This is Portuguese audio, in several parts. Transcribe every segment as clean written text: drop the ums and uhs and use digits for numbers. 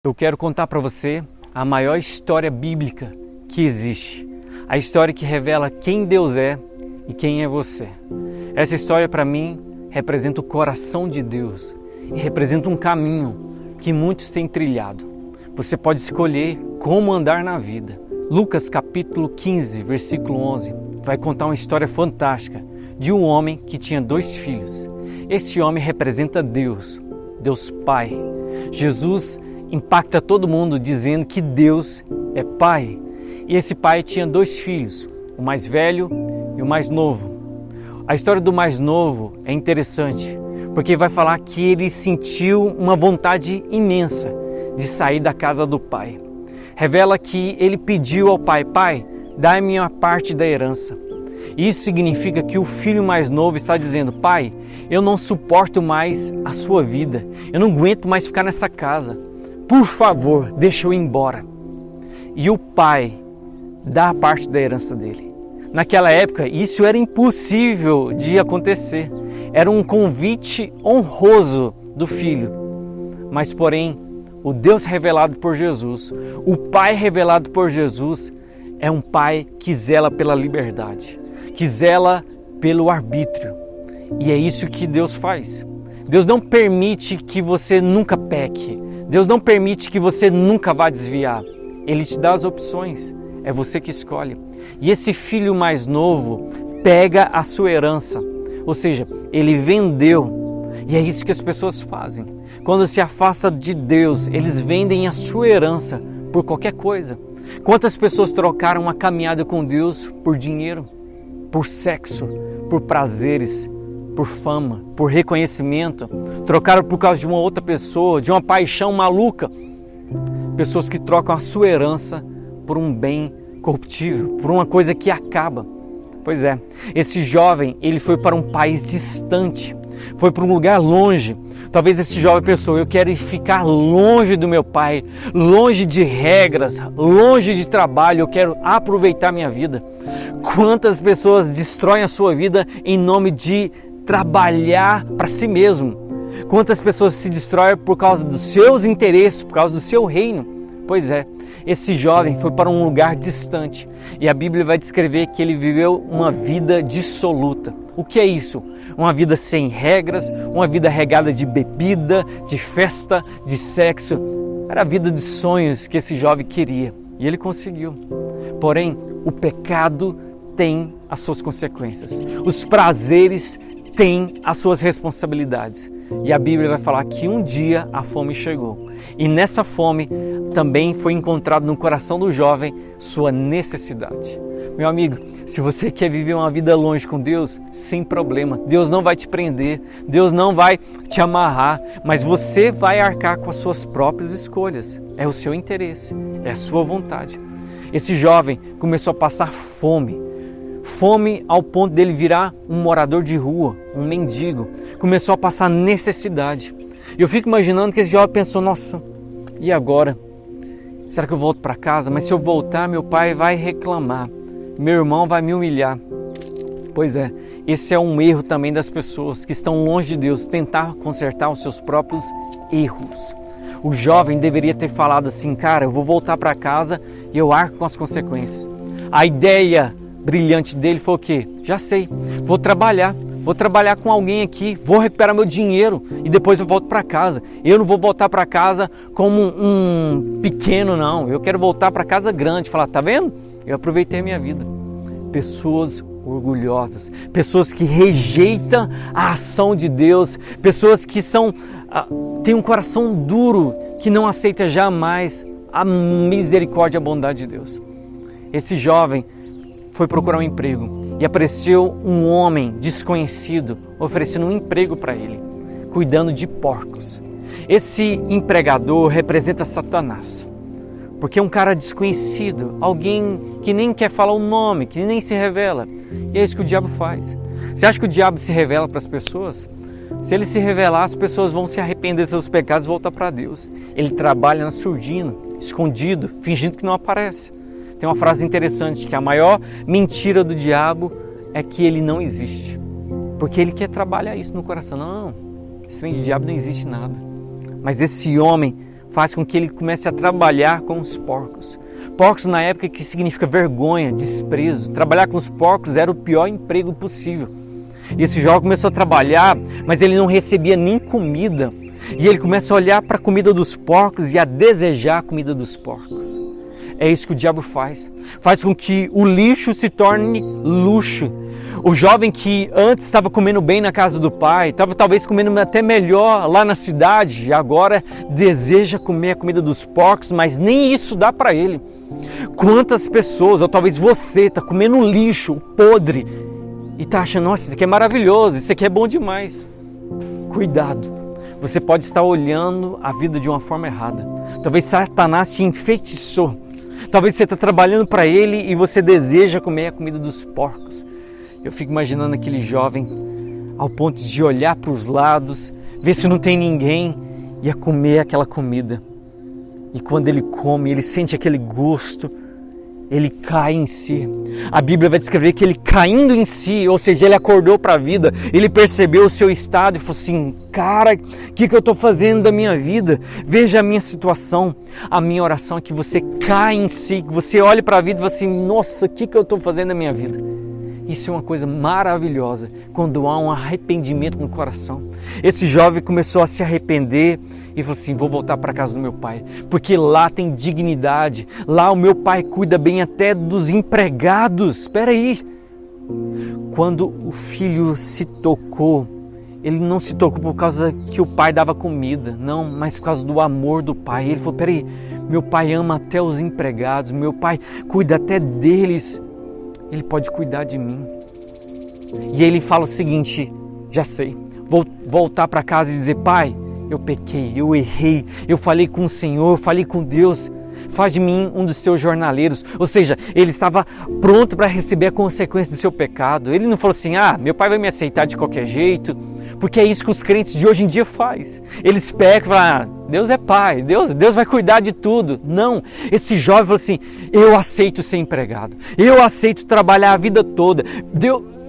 Eu quero contar para você a maior história bíblica que existe. A história que revela quem Deus é e quem é você. Essa história para mim representa o coração de Deus e representa um caminho que muitos têm trilhado. Você pode escolher como andar na vida. Lucas capítulo 15, versículo 11, vai contar uma história fantástica de um homem que tinha 2 filhos. Esse homem representa Deus, Deus Pai. Jesus impacta todo mundo dizendo que Deus é Pai. E esse pai tinha 2 filhos, o mais velho e o mais novo. A história do mais novo é interessante, porque vai falar que ele sentiu uma vontade imensa de sair da casa do pai. Revela que ele pediu ao pai: Pai, dá-me uma parte da herança. Isso significa que o filho mais novo está dizendo: Pai, eu não suporto mais a sua vida, eu não aguento mais ficar nessa casa. Por favor, deixa eu ir embora. E o pai dá a parte da herança dele. Naquela época, isso era impossível de acontecer. Era um convite honroso do filho. Mas, porém, o Deus revelado por Jesus, o Pai revelado por Jesus, é um Pai que zela pela liberdade, que zela pelo arbítrio. E é isso que Deus faz. Deus não permite que você nunca peque. Deus não permite que você nunca vá desviar. Ele te dá as opções. É você que escolhe. E esse filho mais novo pega a sua herança. Ou seja, ele vendeu. E é isso que as pessoas fazem. Quando se afasta de Deus, eles vendem a sua herança por qualquer coisa. Quantas pessoas trocaram uma caminhada com Deus por dinheiro, por sexo, por prazeres, por fama, por reconhecimento? Trocaram por causa de uma outra pessoa, de uma paixão maluca. Pessoas que trocam a sua herança por um bem corruptível, por uma coisa que acaba. Pois é, esse jovem, ele foi para um país distante, foi para um lugar longe. Talvez esse jovem pensou: eu quero ficar longe do meu pai, longe de regras, longe de trabalho, eu quero aproveitar minha vida. Quantas pessoas destroem a sua vida em nome de trabalhar para si mesmo? Quantas pessoas se destroem por causa dos seus interesses, por causa do seu reino? Pois é, esse jovem foi para um lugar distante e a Bíblia vai descrever que ele viveu uma vida dissoluta. O que é isso? Uma vida sem regras, uma vida regada de bebida, de festa, de sexo. Era a vida de sonhos que esse jovem queria e ele conseguiu. Porém, o pecado tem as suas consequências. Os prazeres têm as suas responsabilidades. E a Bíblia vai falar que um dia a fome chegou. E nessa fome também foi encontrado no coração do jovem sua necessidade. Meu amigo, se você quer viver uma vida longe com Deus, sem problema. Deus não vai te prender, Deus não vai te amarrar, mas você vai arcar com as suas próprias escolhas. É o seu interesse, é a sua vontade. Esse jovem começou a passar fome. Fome ao ponto dele virar um morador de rua, um mendigo. Começou a passar necessidade. Eu fico imaginando que esse jovem pensou: nossa, e agora? Será que eu volto para casa? Mas se eu voltar, meu pai vai reclamar. Meu irmão vai me humilhar. Pois é, esse é um erro também das pessoas que estão longe de Deus, tentar consertar os seus próprios erros. O jovem deveria ter falado assim: cara, eu vou voltar para casa e eu arco com as consequências. A ideia brilhante dele foi o quê? Já sei, vou trabalhar com alguém aqui, vou recuperar meu dinheiro e depois eu volto para casa. Eu não vou voltar para casa como um pequeno, não. Eu quero voltar para casa grande. Falar: tá vendo? Eu aproveitei a minha vida. Pessoas orgulhosas, pessoas que rejeitam a ação de Deus, pessoas que têm um coração duro, que não aceita jamais a misericórdia e a bondade de Deus. Esse jovem foi procurar um emprego e apareceu um homem desconhecido oferecendo um emprego para ele, cuidando de porcos. Esse empregador representa Satanás, porque é um cara desconhecido, alguém que nem quer falar o nome, que nem se revela. E é isso que o diabo faz. Você acha que o diabo se revela para as pessoas? Se ele se revelar, as pessoas vão se arrepender dos seus pecados e voltar para Deus. Ele trabalha na surdina, escondido, fingindo que não aparece. Tem uma frase interessante, que a maior mentira do diabo é que ele não existe. Porque ele quer trabalhar isso no coração. Não, esse trem de diabo não existe nada. Mas esse homem faz com que ele comece a trabalhar com os porcos. Porcos na época que significa vergonha, desprezo. Trabalhar com os porcos era o pior emprego possível. E esse jovem começou a trabalhar, mas ele não recebia nem comida. E ele começa a olhar para a comida dos porcos e a desejar a comida dos porcos. É isso que o diabo faz. Faz com que o lixo se torne luxo. O jovem que antes estava comendo bem na casa do pai, estava talvez comendo até melhor lá na cidade, e agora deseja comer a comida dos porcos, mas nem isso dá para ele. Quantas pessoas, ou talvez você, está comendo lixo, podre, e está achando, nossa, isso aqui é maravilhoso, isso aqui é bom demais. Cuidado, você pode estar olhando a vida de uma forma errada. Talvez Satanás te enfeitiçou. Talvez você está trabalhando para ele e você deseja comer a comida dos porcos. Eu fico imaginando aquele jovem ao ponto de olhar para os lados, ver se não tem ninguém e a comer aquela comida. E quando ele come, ele sente aquele gosto, ele cai em si. A Bíblia vai descrever que ele caindo em si, ou seja, ele acordou para a vida, ele percebeu o seu estado e falou assim, cara, o que eu estou fazendo da minha vida? Veja a minha situação. A minha oração é que você caia em si, que você olhe para a vida e fale assim, nossa, o que eu estou fazendo da minha vida? Isso é uma coisa maravilhosa, quando há um arrependimento no coração. Esse jovem começou a se arrepender e falou assim, vou voltar para a casa do meu pai, porque lá tem dignidade, lá o meu pai cuida bem até dos empregados. Espera aí, quando o filho se tocou, ele não se tocou por causa que o pai dava comida, não, mas por causa do amor do pai. Ele falou, espera aí, meu pai ama até os empregados, meu pai cuida até deles. Ele pode cuidar de mim. E ele fala o seguinte, já sei, vou voltar para casa e dizer, pai, eu pequei, eu errei, eu falei com o Senhor, falei com Deus, faz de mim um dos teus jornaleiros. Ou seja, ele estava pronto para receber a consequência do seu pecado. Ele não falou assim, meu pai vai me aceitar de qualquer jeito, porque é isso que os crentes de hoje em dia fazem. Eles pecam e falam, Deus é pai, Deus vai cuidar de tudo. Não, esse jovem falou assim, eu aceito ser empregado, eu aceito trabalhar a vida toda,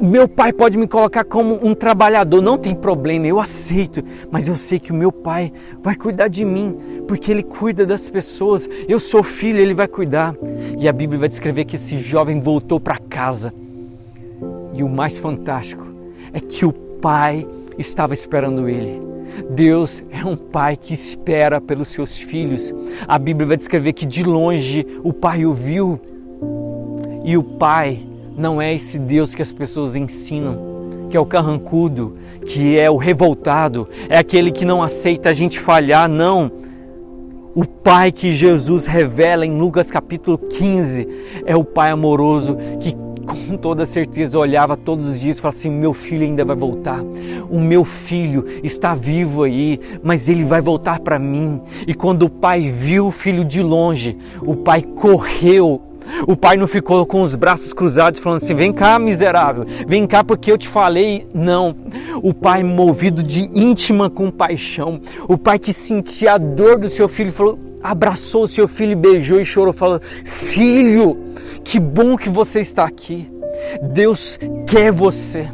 meu pai pode me colocar como um trabalhador, não tem problema, eu aceito, mas eu sei que o meu pai vai cuidar de mim, porque ele cuida das pessoas, eu sou filho, ele vai cuidar. E a Bíblia vai descrever que esse jovem voltou para casa, e o mais fantástico é que o pai estava esperando ele. Deus é um pai que espera pelos seus filhos. A Bíblia vai descrever que de longe o pai o viu. E o pai não é esse Deus que as pessoas ensinam, que é o carrancudo, que é o revoltado, é aquele que não aceita a gente falhar, não. O pai que Jesus revela em Lucas capítulo 15 é o pai amoroso que com toda certeza olhava todos os dias e falava assim, meu filho ainda vai voltar, o meu filho está vivo aí, mas ele vai voltar para mim. E quando o pai viu o filho de longe, o pai correu. O pai não ficou com os braços cruzados falando assim, vem cá miserável, vem cá porque eu te falei. Não, o pai movido de íntima compaixão, o pai que sentia a dor do seu filho, falou, abraçou o seu filho, beijou e chorou, falou, filho, que bom que você está aqui. Deus quer você.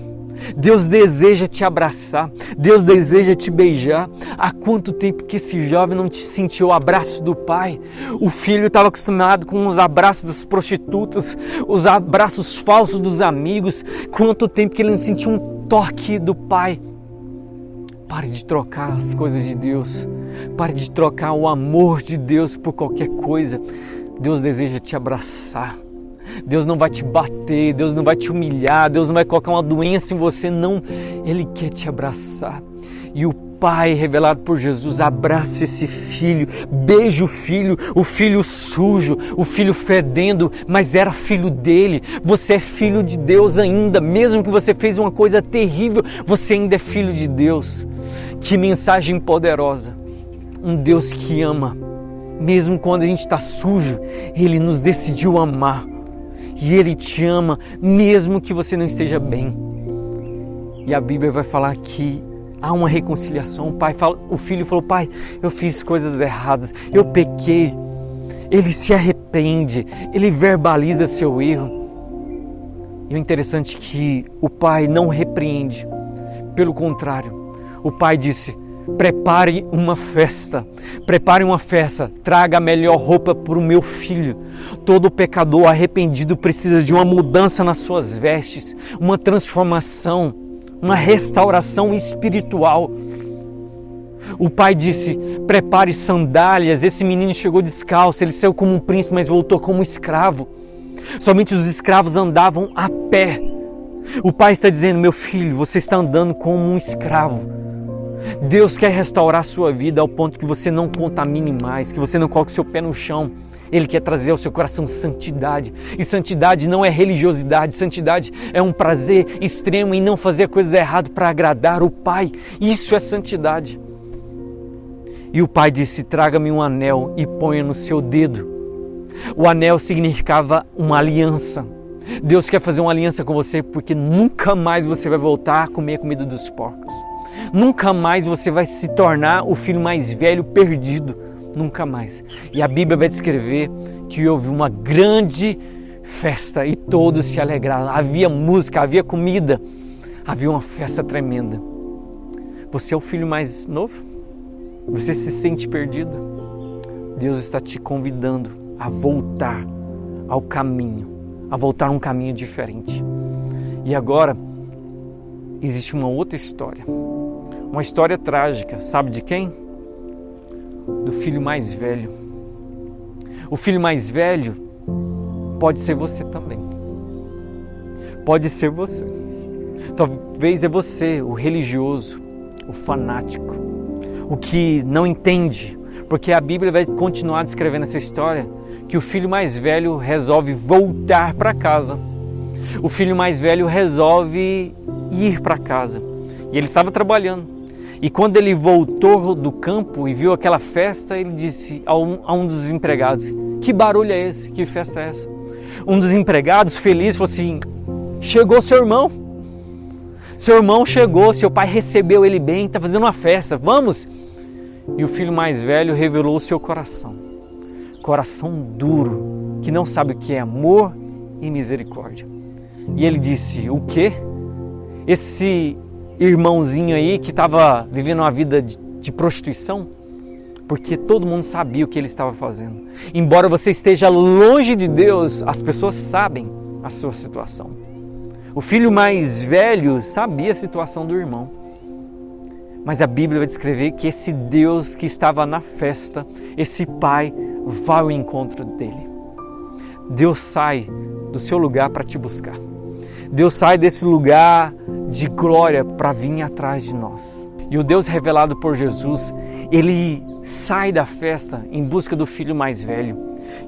Deus deseja te abraçar, Deus deseja te beijar. Há quanto tempo que esse jovem não sentiu o abraço do pai? O filho estava acostumado com os abraços das prostitutas, os abraços falsos dos amigos. Quanto tempo que ele não sentiu um toque do pai? Pare de trocar as coisas de Deus, pare de trocar o amor de Deus por qualquer coisa. Deus deseja te abraçar. Deus não vai te bater, Deus não vai te humilhar, Deus não vai colocar uma doença em você, não. Ele quer te abraçar. E o Pai revelado por Jesus abraça esse filho, beija o filho sujo, o filho fedendo, mas era filho dele. Você é filho de Deus ainda, mesmo que você fez uma coisa terrível, você ainda é filho de Deus. Que mensagem poderosa! Um Deus que ama, mesmo quando a gente está sujo, Ele nos decidiu amar. E Ele te ama, mesmo que você não esteja bem. E a Bíblia vai falar que há uma reconciliação. O filho falou, pai, eu fiz coisas erradas, eu pequei. Ele se arrepende, ele verbaliza seu erro. E o interessante é que o pai não repreende. Pelo contrário, o pai disse, prepare uma festa, traga a melhor roupa para o meu filho. Todo pecador arrependido precisa de uma mudança nas suas vestes, uma transformação, uma restauração espiritual. O pai disse, prepare sandálias. Esse menino chegou descalço, ele saiu como um príncipe, mas voltou como escravo. Somente os escravos andavam a pé. O pai está dizendo, meu filho, você está andando como um escravo. Deus quer restaurar a sua vida ao ponto que você não contamine mais, que você não coloque seu pé no chão. Ele quer trazer ao seu coração santidade. E santidade não é religiosidade, santidade é um prazer extremo em não fazer coisas erradas para agradar o Pai. Isso é santidade. E o pai disse, traga-me um anel e ponha no seu dedo. O anel significava uma aliança. Deus quer fazer uma aliança com você porque nunca mais você vai voltar a comer a comida dos porcos. Nunca mais você vai se tornar o filho mais velho perdido. Nunca mais. E a Bíblia vai descrever que houve uma grande festa e todos se alegraram. Havia música, havia comida, havia uma festa tremenda. Você é o filho mais novo? Você se sente perdido? Deus está te convidando a voltar ao caminho, a voltar a um caminho diferente. E agora, existe uma outra história. Uma história trágica. Sabe de quem? Do filho mais velho. O filho mais velho pode ser você também. Pode ser você. Talvez é você, o religioso, o fanático, o que não entende, porque a Bíblia vai continuar descrevendo essa história, que o filho mais velho resolve voltar para casa. O filho mais velho resolve ir para casa. E ele estava trabalhando. E quando ele voltou do campo e viu aquela festa, ele disse a um dos empregados, que barulho é esse? Que festa é essa? Um dos empregados, feliz, falou assim, chegou seu irmão. Seu irmão chegou, seu pai recebeu ele bem, está fazendo uma festa, vamos? E o filho mais velho revelou o seu coração. Coração duro, que não sabe o que é amor e misericórdia. E ele disse, o quê? Esse irmãozinho aí que estava vivendo uma vida de prostituição? Porque todo mundo sabia o que ele estava fazendo. Embora você esteja longe de Deus, as pessoas sabem a sua situação. O filho mais velho sabia a situação do irmão. Mas a Bíblia vai descrever que esse Deus que estava na festa, esse pai, vai ao encontro dele. Deus sai do seu lugar para te buscar. Deus sai desse lugar de glória para vir atrás de nós. E o Deus revelado por Jesus, ele sai da festa em busca do filho mais velho.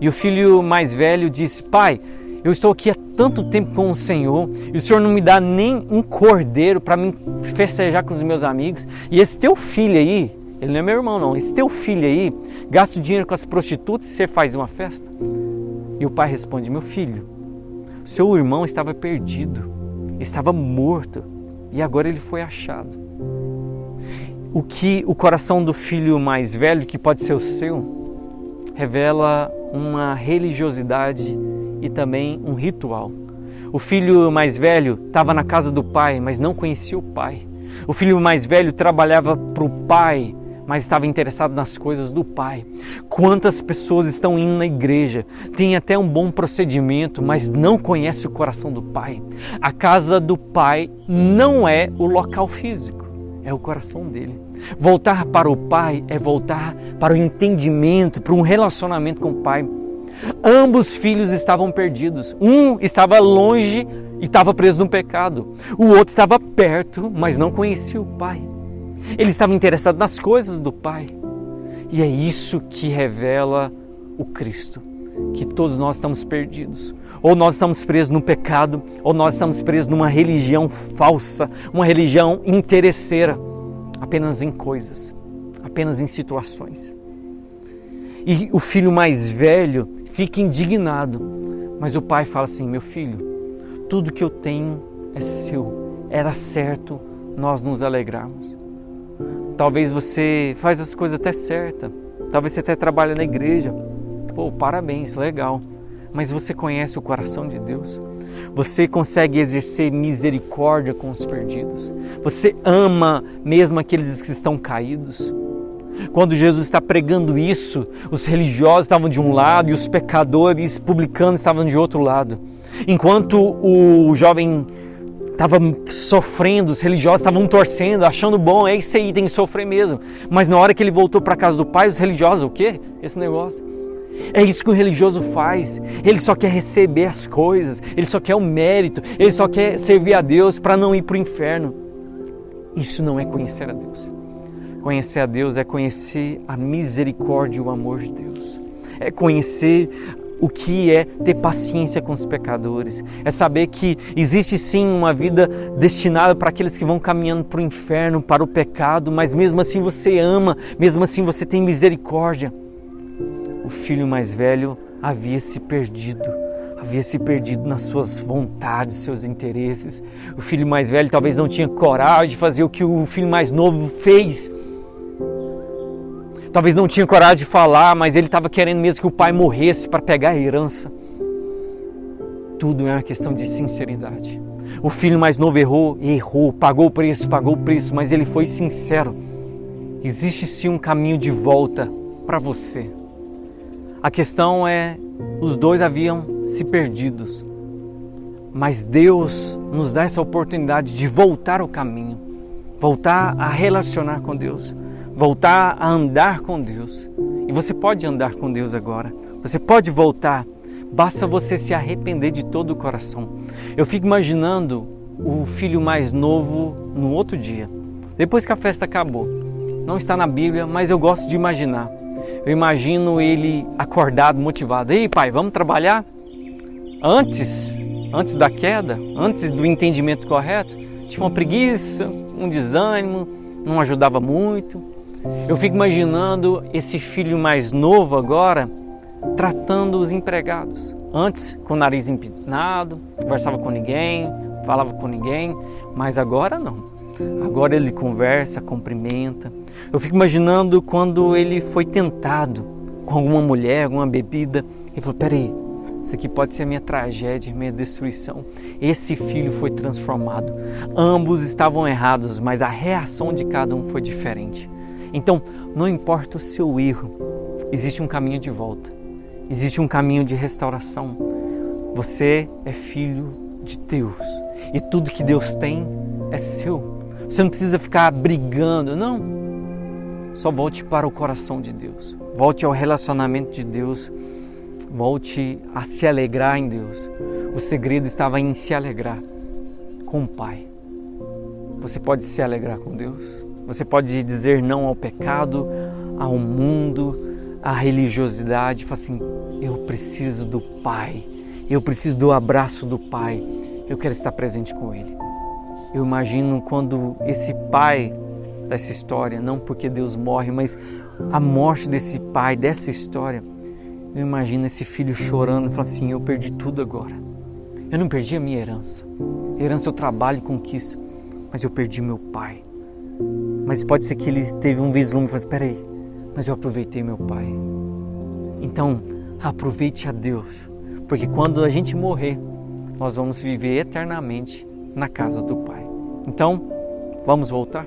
E o filho mais velho disse, pai, eu estou aqui há tanto tempo com o Senhor e o Senhor não me dá nem um cordeiro para mim festejar com os meus amigos. E esse teu filho aí, ele não é meu irmão não, esse teu filho aí gasta o dinheiro com as prostitutas e você faz uma festa? E o pai responde, meu filho, seu irmão estava perdido, estava morto e agora ele foi achado. O que o coração do filho mais velho, que pode ser o seu, revela uma religiosidade e também um ritual. O filho mais velho estava na casa do pai, mas não conhecia o pai. O filho mais velho trabalhava para o pai, mas estava interessado nas coisas do pai. Quantas pessoas estão indo na igreja, tem até um bom procedimento, mas não conhece o coração do pai. A casa do pai não é o local físico, é o coração dele. Voltar para o pai é voltar para o entendimento, para um relacionamento com o pai. Ambos filhos estavam perdidos. Um estava longe e estava preso no pecado. O outro estava perto, mas não conhecia o pai. Ele estava interessado nas coisas do pai. E é isso que revela o Cristo, que todos nós estamos perdidos. Ou nós estamos presos no pecado, ou nós estamos presos numa religião falsa, uma religião interesseira, apenas em coisas, apenas em situações. E o filho mais velho fica indignado, mas o pai fala assim, meu filho, tudo que eu tenho é seu, era certo nós nos alegrarmos. Talvez você faz as coisas até certas, talvez você até trabalha na igreja, pô, parabéns, legal, mas você conhece o coração de Deus? Você consegue exercer misericórdia com os perdidos? Você ama mesmo aqueles que estão caídos? Quando Jesus está pregando isso, os religiosos estavam de um lado e os pecadores publicanos estavam de outro lado. Enquanto o jovem estava sofrendo, os religiosos estavam torcendo, achando bom, é isso aí, tem que sofrer mesmo. Mas na hora que ele voltou para a casa do pai, os religiosos, o quê? Esse negócio. É isso que o religioso faz. Ele só quer receber as coisas, ele só quer o mérito, ele só quer servir a Deus para não ir para o inferno. Isso não é conhecer a Deus. Conhecer a Deus é conhecer a misericórdia e o amor de Deus. É conhecer o que é ter paciência com os pecadores. É saber que existe sim uma vida destinada para aqueles que vão caminhando para o inferno, para o pecado, mas mesmo assim você ama, mesmo assim você tem misericórdia. O filho mais velho havia se perdido nas suas vontades, seus interesses. O filho mais velho talvez não tinha coragem de fazer o que o filho mais novo fez. Talvez não tinha coragem de falar, mas ele estava querendo mesmo que o pai morresse para pegar a herança. Tudo é uma questão de sinceridade. O filho mais novo errou, pagou o preço, mas ele foi sincero. Existe sim um caminho de volta para você. A questão é, os dois haviam se perdidos, mas Deus nos dá essa oportunidade de voltar ao caminho, voltar a relacionar com Deus, voltar a andar com Deus. E você pode andar com Deus agora, você pode voltar, basta você se arrepender de todo o coração. Eu fico imaginando o filho mais novo no outro dia, depois que a festa acabou. Não está na Bíblia, mas eu gosto de imaginar. Eu imagino ele acordado, motivado. Ei, pai, vamos trabalhar? Antes da queda, antes do entendimento correto, tinha uma preguiça, um desânimo, não ajudava muito. Eu fico imaginando esse filho mais novo agora tratando os empregados. Antes, com o nariz empinado, conversava com ninguém, falava com ninguém, mas agora não. Agora ele conversa, cumprimenta. Eu fico imaginando quando ele foi tentado com alguma mulher, alguma bebida. Ele falou, peraí, isso aqui pode ser a minha tragédia, minha destruição. Esse filho foi transformado. Ambos estavam errados, mas a reação de cada um foi diferente. Então, não importa o seu erro, existe um caminho de volta. Existe um caminho de restauração. Você é filho de Deus. E tudo que Deus tem é seu. Você não precisa ficar brigando, não. Só volte para o coração de Deus. Volte ao relacionamento de Deus. Volte a se alegrar em Deus. O segredo estava em se alegrar com o Pai. Você pode se alegrar com Deus. Você pode dizer não ao pecado, ao mundo, à religiosidade. Fala assim, eu preciso do Pai. Eu preciso do abraço do Pai. Eu quero estar presente com Ele. Eu imagino quando esse pai dessa história, não porque Deus morre, mas a morte desse pai, dessa história, eu imagino esse filho chorando e falando assim, eu perdi tudo agora. Eu não perdi a minha herança. Herança eu trabalho e conquisto, mas eu perdi meu pai. Mas pode ser que ele teve um vislumbre e falou assim, peraí, mas eu aproveitei meu pai. Então, aproveite a Deus, porque quando a gente morrer, nós vamos viver eternamente na casa do Pai. Então, vamos voltar?